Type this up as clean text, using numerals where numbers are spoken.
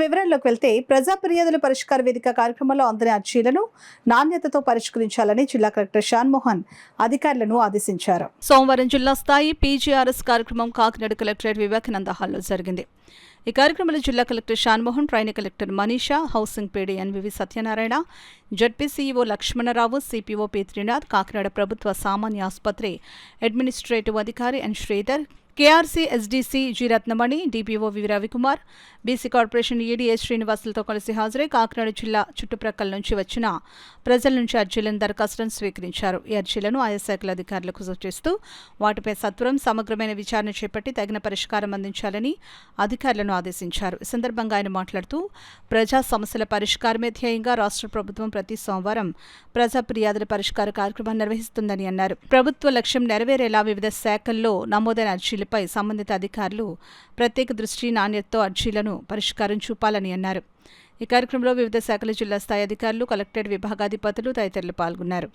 వివరాల్లోకి వెళ్తే ప్రజా ఫిర్యాదుల పరిష్కార వేదిక కార్యక్రమంలో అందని అర్జీలను నాణ్యతతో పరిష్కరించాలని జిల్లా కలెక్టర్ షాన్మోహన్ అధికారులను ఆదేశించారు. సోమవారం జిల్లా స్థాయి పీజీఆర్ఎస్ కార్యక్రమం కాకినాడ కలెక్టరేట్ వివేకానంద హాల్లో జరిగింది. ఈ కార్యక్రమంలో జిల్లా collector Shanmohan, trainee collector Manisha, housing PD NVV Satyanarayana, ZP CEO Lakshmanarao, CPO P Trinath, Kakinada ప్రభుత్వ సామాన్య ఆసుపత్రి అడ్మినిస్ట్రేటివ్ అధికారి N Sridhar, KRC SDC G Ratnamani, DPO V Ravikumar, BC corporation ED S శ్రీనివాసులతో కలిసి హాజరై కాకినాడ జిల్లా చుట్టుప్రక్కల నుంచి వచ్చిన ప్రజల నుంచి అర్జీలను దరఖాస్తులను స్వీకరించారు. ఈ అర్జీలను ఆయా శాఖల అధికారులకు సూచిస్తూ వాటిపై సత్వరం సమగ్రమైన విచారణ చేపట్టి తగిన పరిష్కారం అందించాలని అధికారులను ఆదేశించారు. ఈ సందర్భంగా ఆయన మాట్లాడుతూ ప్రజా సమస్యల పరిష్కారమే ధ్యేయంగా రాష్ట్ర ప్రభుత్వం ప్రతి సోమవారం ప్రజా ఫిర్యాదుల పరిష్కార కార్యక్రమాన్ని నిర్వహిస్తుందని అన్నారు. ప్రభుత్వ లక్ష్యం నెరవేరేలా వివిధ శాఖల్లో నమోదైన అర్జీలపై సంబంధిత అధికారులు ప్రత్యేక దృష్టి, నాణ్యతతో అర్జీలను పరిష్కారం చూపాలని అన్నారు. ఈ కార్యక్రమంలో వివిధ శాఖల జిల్లా స్థాయి అధికారులు, కలెక్టరేట్ విభాగాధిపతులు తదితరులు పాల్గొన్నారు.